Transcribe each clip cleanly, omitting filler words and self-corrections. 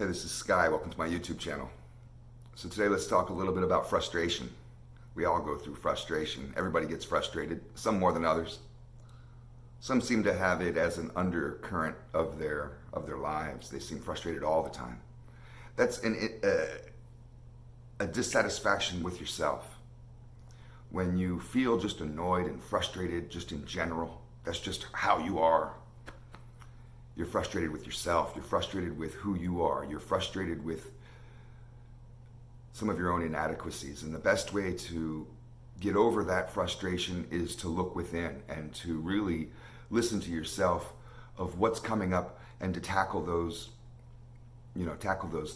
Hey, this is Sky. Welcome to my YouTube channel. So today let's talk a little bit about frustration. We all go through frustration. Everybody gets frustrated, some more than others. Some seem to have it as an undercurrent of their lives. They seem frustrated all the time. That's a dissatisfaction with yourself. When you feel just annoyed and frustrated just in general, that's just how you are. You're frustrated with yourself. You're frustrated with who you are. You're frustrated with some of your own inadequacies. And the best way to get over that frustration is to look within and to really listen to yourself of what's coming up and to tackle those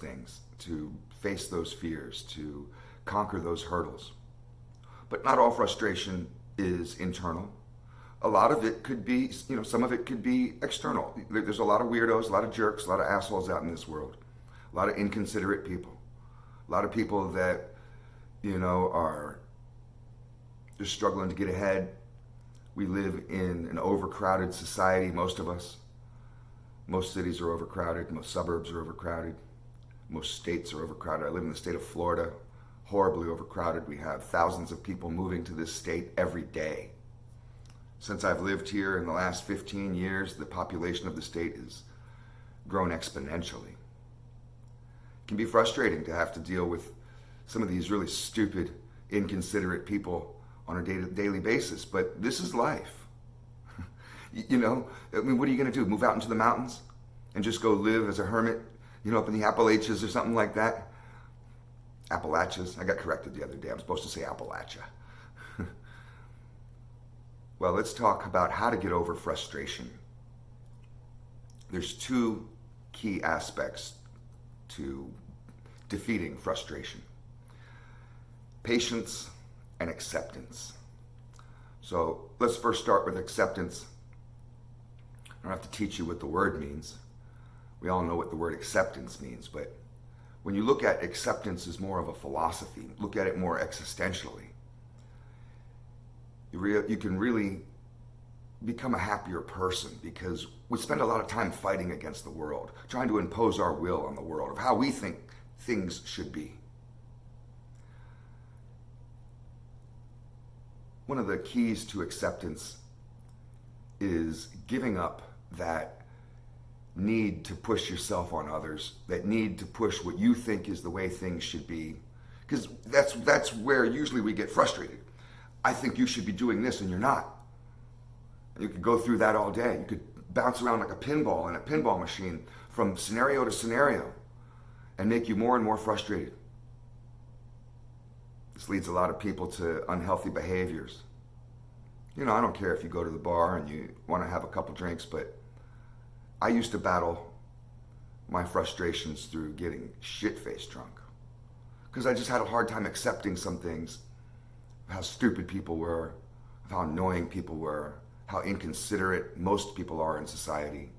things, to face those fears, to conquer those hurdles. But not all frustration is internal. A lot of it could be, some of it could be external. There's a lot of weirdos, a lot of jerks, a lot of assholes out in this world, a lot of inconsiderate people, a lot of people that, are just struggling to get ahead. We live in an overcrowded society, most of us. Most cities are overcrowded, most suburbs are overcrowded, most states are overcrowded. I live in the state of Florida, horribly overcrowded. We have thousands of people moving to this state every day. Since I've lived here in the last 15 years, the population of the state has grown exponentially. It can be frustrating to have to deal with some of these really stupid, inconsiderate people on a daily basis, but this is life. What are you going to do? Move out into the mountains and just go live as a hermit, up in the Appalachians or something like that? Appalachians? I got corrected the other day. I'm supposed to say Appalachia. Well, let's talk about how to get over frustration. There's two key aspects to defeating frustration: patience and acceptance. So let's first start with acceptance. I don't have to teach you what the word means. We all know what the word acceptance means, but when you look at acceptance as more of a philosophy, look at it more existentially, you can really become a happier person, because we spend a lot of time fighting against the world, trying to impose our will on the world of how we think things should be. One of the keys to acceptance is giving up that need to push yourself on others, that need to push what you think is the way things should be, because that's where usually we get frustrated. I think you should be doing this and you're not. You could go through that all day. You could bounce around like a pinball in a pinball machine from scenario to scenario and make you more and more frustrated. This leads a lot of people to unhealthy behaviors. I don't care if you go to the bar and you want to have a couple drinks, but I used to battle my frustrations through getting shit-faced drunk, because I just had a hard time accepting some things, how stupid people were, how annoying people were, how inconsiderate most people are in society.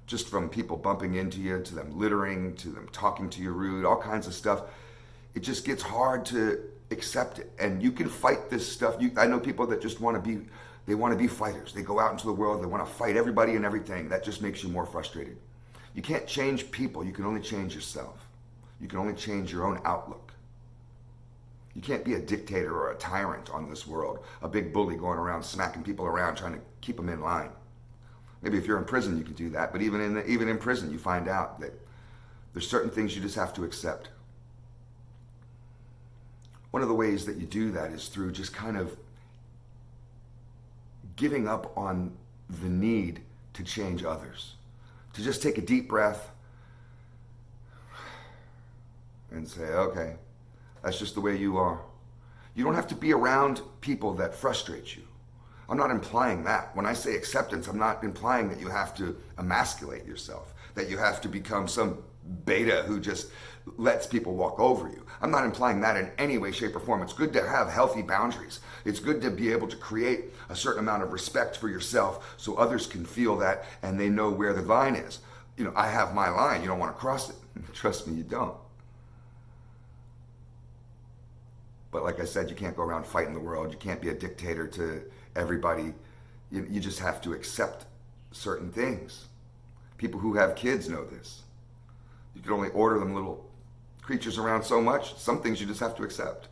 Just from people bumping into you, to them littering, to them talking to you rude, all kinds of stuff. It just gets hard to accept it. And you can fight this stuff. I know people that just want to be fighters. They go out into the world, they want to fight everybody and everything. That just makes you more frustrated. You can't change people, you can only change yourself. You can only change your own outlook. You can't be a dictator or a tyrant on this world, a big bully going around smacking people around trying to keep them in line. Maybe if you're in prison you can do that, but even in prison you find out that there's certain things you just have to accept. One of the ways that you do that is through just kind of giving up on the need to change others. To just take a deep breath and say, okay, that's just the way you are. You don't have to be around people that frustrate you. I'm not implying that. When I say acceptance, I'm not implying that you have to emasculate yourself, that you have to become some beta who just lets people walk over you. I'm not implying that in any way, shape, or form. It's good to have healthy boundaries. It's good to be able to create a certain amount of respect for yourself so others can feel that and they know where the line is. I have my line. You don't want to cross it. Trust me, you don't. But like I said, you can't go around fighting the world. You can't be a dictator to everybody. You just have to accept certain things. People who have kids know this. You can only order them little creatures around so much. Some things you just have to accept.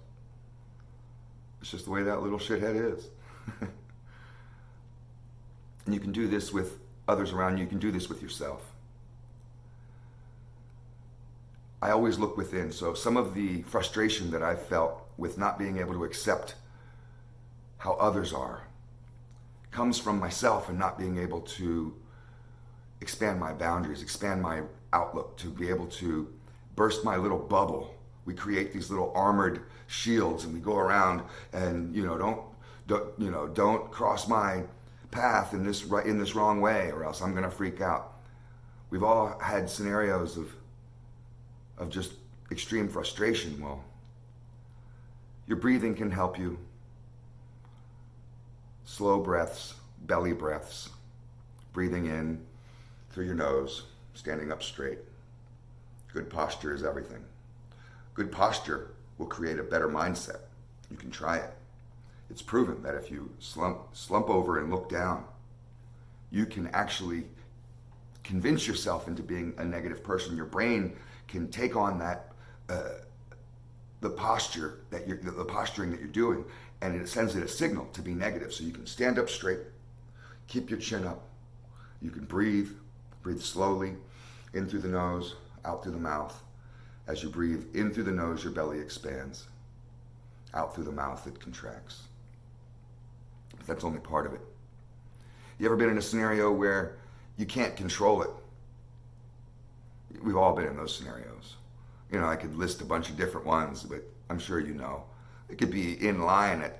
It's just the way that little shithead is. And you can do this with others around you. You can do this with yourself. I always look within. So some of the frustration that I've felt with not being able to accept how others are comes from myself and not being able to expand my boundaries, expand my outlook, to be able to burst my little bubble. We create these little armored shields and we go around and, don't cross my path in this wrong way or else I'm going to freak out. We've all had scenarios of just extreme frustration. Well, your breathing can help you. Slow breaths, belly breaths, breathing in through your nose, standing up straight. Good posture is everything. Good posture will create a better mindset. You can try it. It's proven that if you slump over and look down, you can actually convince yourself into being a negative person. Your brain can take on that the posturing that you're doing, and it sends it a signal to be negative. So you can stand up straight, keep your chin up. You can breathe slowly, in through the nose, out through the mouth. As you breathe in through the nose, your belly expands. Out through the mouth, it contracts. But that's only part of it. You ever been in a scenario where you can't control it? We've all been in those scenarios. I could list a bunch of different ones, but I'm sure you know. It could be in line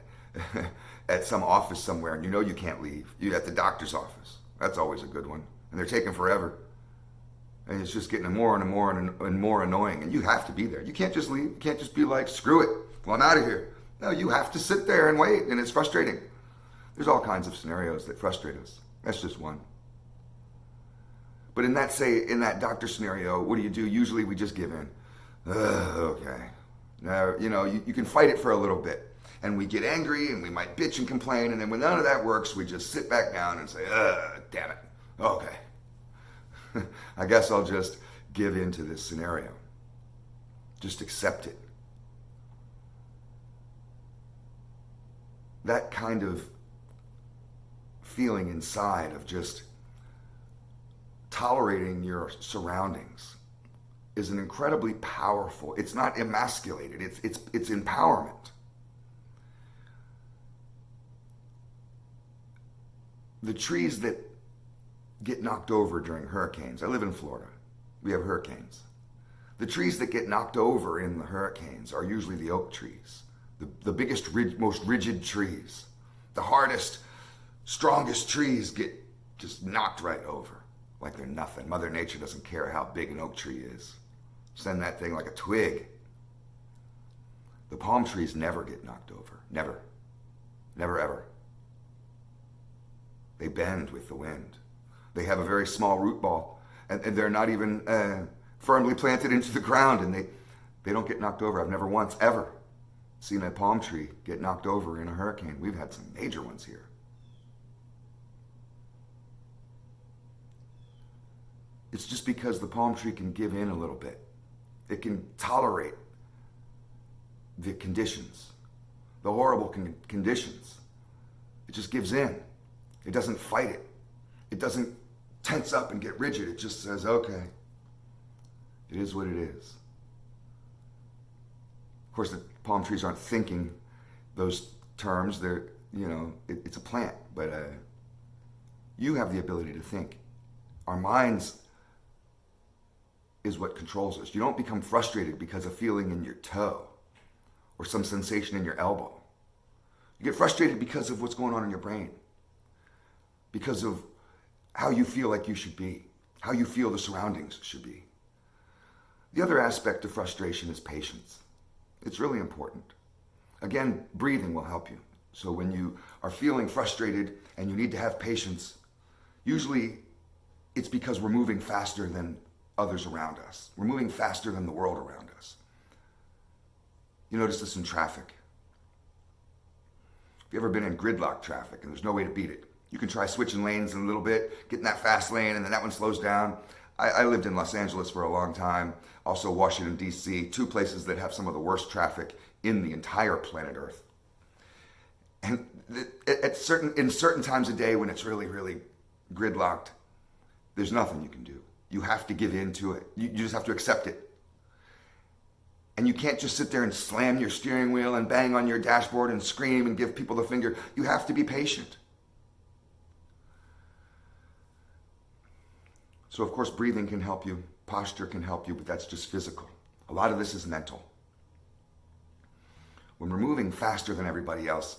at some office somewhere, and you can't leave. You're at the doctor's office. That's always a good one. And they're taking forever. And it's just getting more and more and more annoying. And you have to be there. You can't just leave. You can't just be like, screw it. Well, I'm out of here. No, you have to sit there and wait, and it's frustrating. There's all kinds of scenarios that frustrate us. That's just one. But in that doctor scenario, what do? Usually we just give in. Okay. Now, you can fight it for a little bit. And we get angry and we might bitch and complain. And then when none of that works, we just sit back down and say, damn it. Okay. I guess I'll just give in to this scenario. Just accept it. That kind of feeling inside of just tolerating your surroundings is an incredibly powerful. It's not emasculated. It's empowerment. The trees that get knocked over during hurricanes. I live in Florida. We have hurricanes. The trees that get knocked over in the hurricanes are usually the oak trees, the biggest, most rigid trees. The hardest, strongest trees get just knocked right over like they're nothing. Mother Nature doesn't care how big an oak tree is. Send that thing like a twig. The palm trees never get knocked over. Never. Never, ever. They bend with the wind. They have a very small root ball, and they're not even firmly planted into the ground, and they don't get knocked over. I've never once, ever seen a palm tree get knocked over in a hurricane. We've had some major ones here. It's just because the palm tree can give in a little bit. It can tolerate the conditions, the horrible conditions. It just gives in. It doesn't fight it. It doesn't tense up and get rigid. It just says, okay, it is what it is. Of course, the palm trees aren't thinking those terms. They're, it's a plant, but you have the ability to think. Our minds is what controls us. You don't become frustrated because of feeling in your toe or some sensation in your elbow. You get frustrated because of what's going on in your brain, because of how you feel like you should be, how you feel the surroundings should be. The other aspect of frustration is patience. It's really important. Again, breathing will help you. So when you are feeling frustrated and you need to have patience, usually it's because we're moving faster than others around us. We're moving faster than the world around us. You notice this in traffic. Have you ever been in gridlock traffic and there's no way to beat it? You can try switching lanes in a little bit, get in that fast lane, and then that one slows down. I lived in Los Angeles for a long time, also Washington, D.C., two places that have some of the worst traffic in the entire planet Earth. And in certain times of day when it's really, really gridlocked, there's nothing you can do. You have to give in to it. You just have to accept it. And you can't just sit there and slam your steering wheel and bang on your dashboard and scream and give people the finger. You have to be patient. So of course, breathing can help you, posture can help you, but that's just physical. A lot of this is mental. When we're moving faster than everybody else,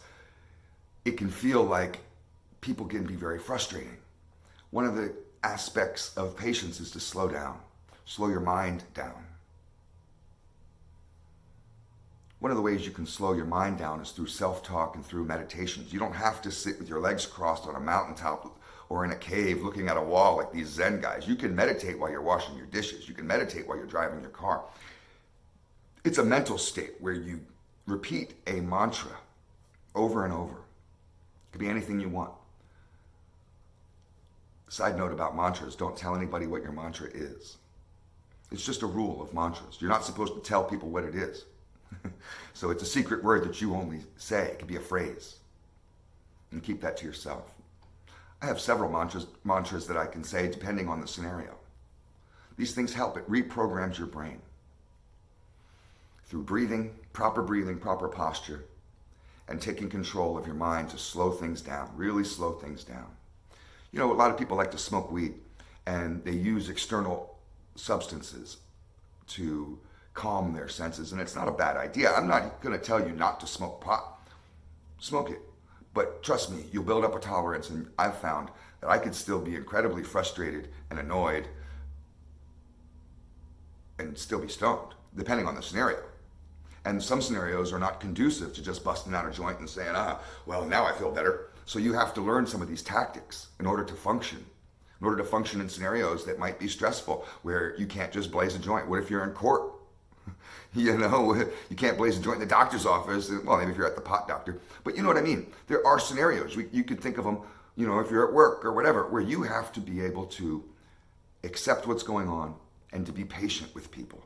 it can feel like people can be very frustrating. One of the aspects of patience is to slow down, slow your mind down. One of the ways you can slow your mind down is through self-talk and through meditations. You don't have to sit with your legs crossed on a mountaintop or in a cave looking at a wall like these Zen guys. You can meditate while you're washing your dishes. You can meditate while you're driving your car. It's a mental state where you repeat a mantra over and over. It could be anything you want. Side note about mantras, don't tell anybody what your mantra is. It's just a rule of mantras. You're not supposed to tell people what it is. So it's a secret word that you only say. It could be a phrase. And keep that to yourself. I have several mantras that I can say depending on the scenario. These things help. It reprograms your brain. Through breathing, proper posture, and taking control of your mind to slow things down, really slow things down. You know, a lot of people like to smoke weed, and they use external substances to calm their senses, and it's not a bad idea. I'm not going to tell you not to smoke pot. Smoke it. But trust me, you'll build up a tolerance, and I've found that I could still be incredibly frustrated and annoyed and still be stoned, depending on the scenario. And some scenarios are not conducive to just busting out a joint and saying, well, now I feel better. So you have to learn some of these tactics in order to function. In order to function in scenarios that might be stressful, where you can't just blaze a joint. What if you're in court? You know, you can't blaze a joint in the doctor's office. Well, maybe if you're at the pot doctor. But you know what I mean? There are scenarios. You could think of them, you know, if you're at work or whatever, where you have to be able to accept what's going on and to be patient with people.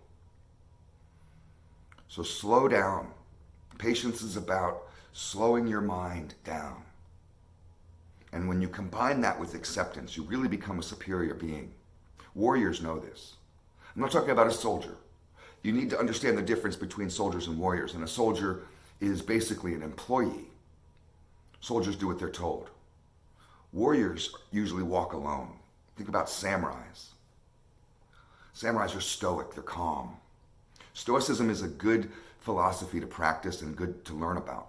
So slow down. Patience is about slowing your mind down. And when you combine that with acceptance, you really become a superior being. Warriors know this. I'm not talking about a soldier. You need to understand the difference between soldiers and warriors. And a soldier is basically an employee. Soldiers do what they're told. Warriors usually walk alone. Think about samurais. Samurais are stoic, they're calm. Stoicism is a good philosophy to practice and good to learn about.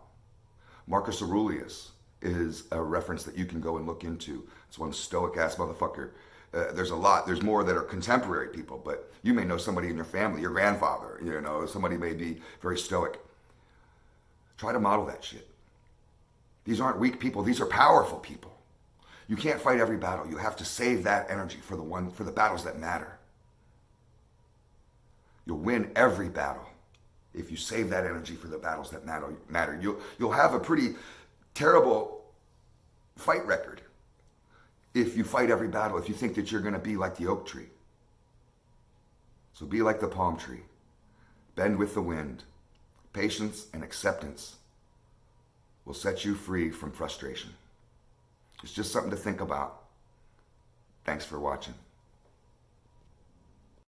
Marcus Aurelius is a reference that you can go and look into. It's one stoic-ass motherfucker. There's more that are contemporary people, but you may know somebody in your family, your grandfather, you know, somebody may be very stoic. Try to model that shit. These aren't weak people, these are powerful people. You can't fight every battle. You have to save that energy for the battles that matter. You'll win every battle if you save that energy for the battles that matter. You'll have a pretty terrible fight record if you fight every battle, if you think that you're going to be like the oak tree. So be like the palm tree. Bend with the wind. Patience and acceptance will set you free from frustration. It's just something to think about. Thanks for watching.